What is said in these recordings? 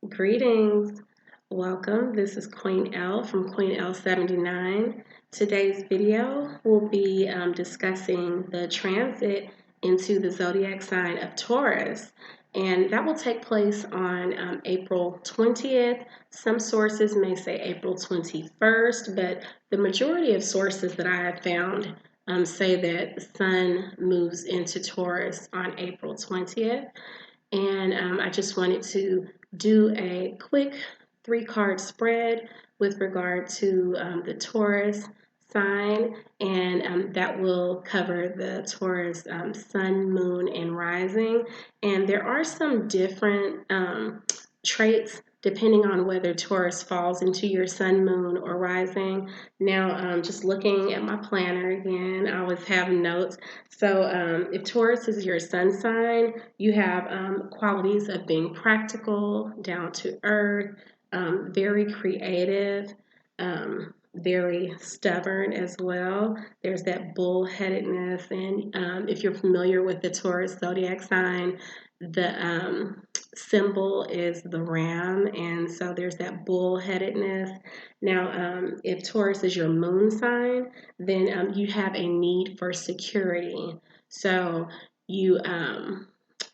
Greetings. Welcome. This is Queen Elle from QueenElle79. Today's video will be discussing the transit into the zodiac sign of Taurus, and that will take place on April 20th. Some sources may say April 21st, but the majority of sources that I have found say that the sun moves into Taurus on April 20th. And I just wanted to do a quick 3-card spread with regard to the Taurus sign, and that will cover the Taurus sun, moon, and rising. And there are some different traits depending on whether Taurus falls into your sun, moon, or rising. Now, just looking at my planner again, I always have notes. So if Taurus is your sun sign, you have qualities of being practical, down to earth, very creative, very stubborn as well. There's that bullheadedness, and if you're familiar with the Taurus zodiac sign, the symbol is the ram, and so there's that bullheadedness. Now, if Taurus is your moon sign, then you have a need for security. So you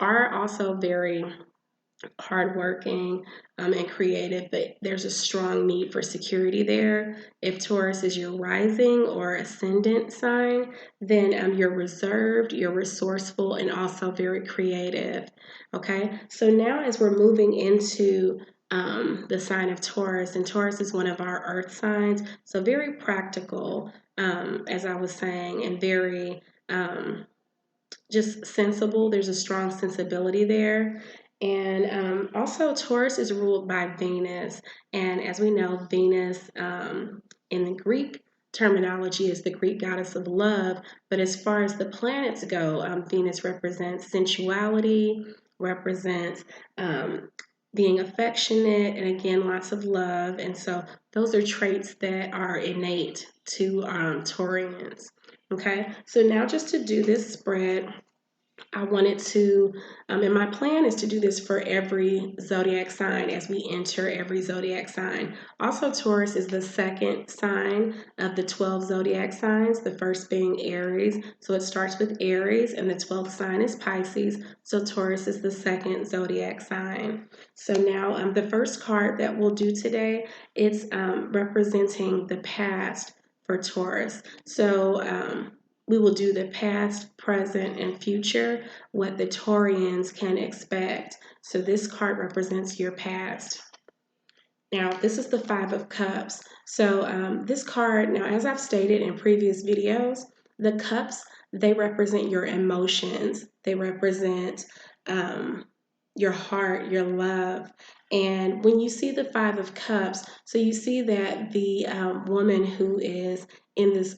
are also very hardworking and creative, but there's a strong need for security there. If Taurus is your rising or ascendant sign, then you're reserved, you're resourceful, and also very creative. Okay, so now as we're moving into the sign of Taurus, and Taurus is one of our earth signs, so very practical, as I was saying, and very just sensible. There's a strong sensibility there. And also, Taurus is ruled by Venus. And as we know, Venus in the Greek terminology is the Greek goddess of love. But as far as the planets go, Venus represents sensuality, represents being affectionate, and again, lots of love. And so those are traits that are innate to Taurians. Okay, so now just to do this spread, I wanted to, and my plan is to do this for every zodiac sign as we enter every zodiac sign. Also, Taurus is the second sign of the 12 zodiac signs, the first being Aries. So it starts with Aries, and the 12th sign is Pisces. So Taurus is the second zodiac sign. So now the first card that we'll do today, it's representing the past for Taurus. So we will do the past, present, and future, what the Taurians can expect. So this card represents your past. Now, this is the Five of Cups. So this card, now as I've stated in previous videos, the cups, they represent your emotions. They represent your heart, your love. And when you see the Five of Cups, so you see that the woman who is in this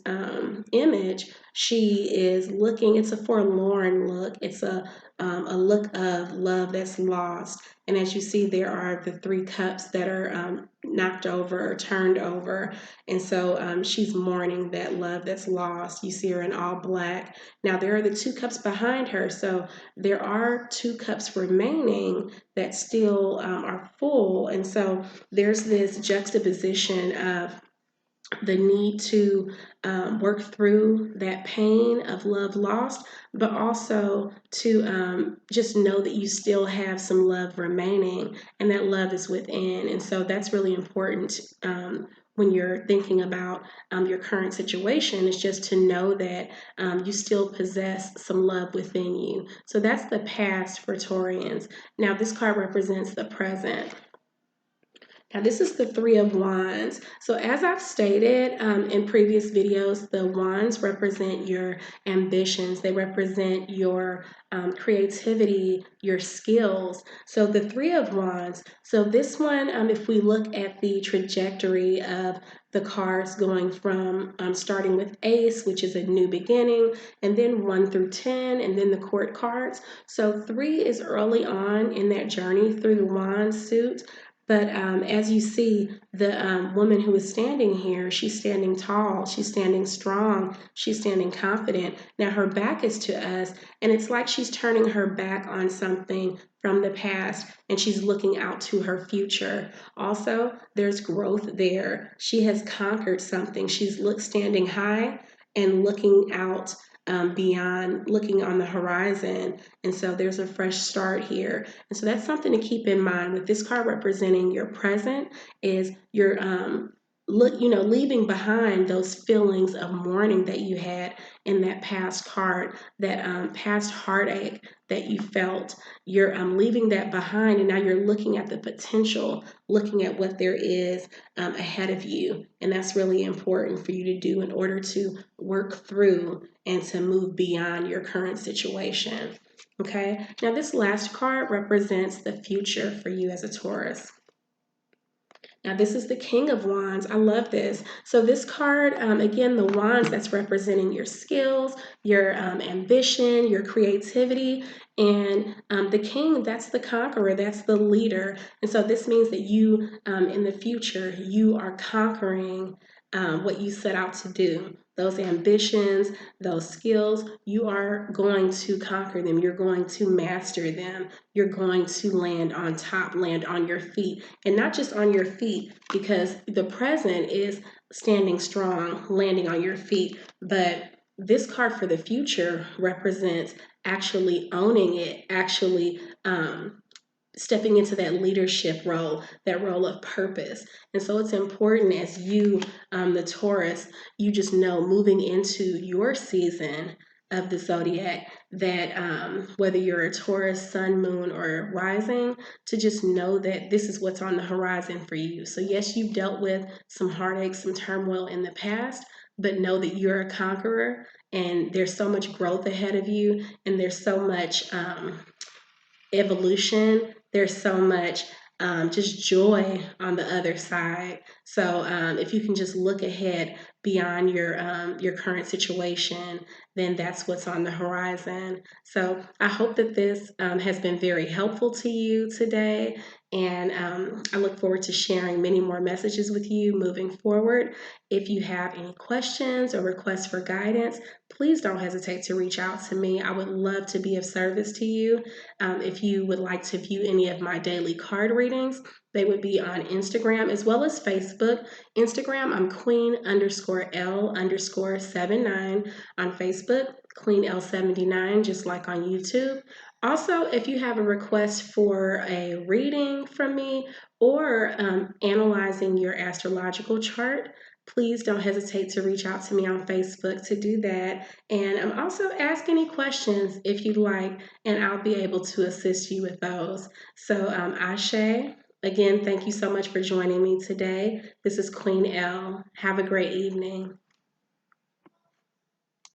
image, she is looking, it's a forlorn look. It's a look of love that's lost. And as you see, there are the 3 cups that are knocked over or turned over. And so she's mourning that love that's lost. You see her in all black. Now, there are the 2 cups behind her. So there are 2 cups remaining that still are full. And so there's this juxtaposition of the need to work through that pain of love lost, but also to just know that you still have some love remaining, and that love is within. And so that's really important when you're thinking about your current situation, is just to know that you still possess some love within you. So that's the past for Taurians. Now, this card represents the present. Now, this is the Three of Wands. So as I've stated in previous videos, the wands represent your ambitions. They represent your creativity, your skills. So the Three of Wands, so this one, if we look at the trajectory of the cards going from starting with Ace, which is a new beginning, and then 1 through 10, and then the Court cards. So 3 is early on in that journey through the Wand suit. But as you see, the woman who is standing here, she's standing tall, she's standing strong, she's standing confident. Now her back is to us, and it's like she's turning her back on something from the past, and she's looking out to her future. Also, there's growth there. She has conquered something. She's standing high and looking out beyond, looking on the horizon. And so there's a fresh start here. And so that's something to keep in mind with this card representing your present is your leaving behind those feelings of mourning that you had in that past card, that past heartache that you felt. You're leaving that behind, and now you're looking at the potential, looking at what there is ahead of you. And that's really important for you to do in order to work through and to move beyond your current situation. Okay, now this last card represents the future for you as a Taurus. Now this is the King of Wands. I love this. So this card, again, the wands, that's representing your skills, your ambition, your creativity. And the King, that's the conqueror, that's the leader. And so this means that you, in the future, you are conquering what you set out to do. Those ambitions, those skills, you are going to conquer them. You're going to master them. You're going to land on top, land on your feet. And not just on your feet, because the present is standing strong, landing on your feet. But this card for the future represents actually owning it, actually stepping into that leadership role, that role of purpose. And so it's important as you, the Taurus, you just know moving into your season of the zodiac that whether you're a Taurus, sun, moon, or rising, to just know that this is what's on the horizon for you. So yes, you've dealt with some heartache, some turmoil in the past, but know that you're a conqueror and there's so much growth ahead of you, and there's so much evolution. There's so much just joy on the other side. So if you can just look ahead beyond your current situation, then that's what's on the horizon. So I hope that this has been very helpful to you today, and I look forward to sharing many more messages with you moving forward. If you have any questions or requests for guidance, please don't hesitate to reach out to me. I would love to be of service to you. If you would like to view any of my daily card readings, they would be on Instagram as well as Facebook. Instagram, I'm QueenElle_79. On Facebook, QueenElle79, just like on YouTube. Also, if you have a request for a reading from me or analyzing your astrological chart, please don't hesitate to reach out to me on Facebook to do that. And also ask any questions if you'd like, and I'll be able to assist you with those. So, Ashe, again, thank you so much for joining me today. This is Queen Elle. Have a great evening.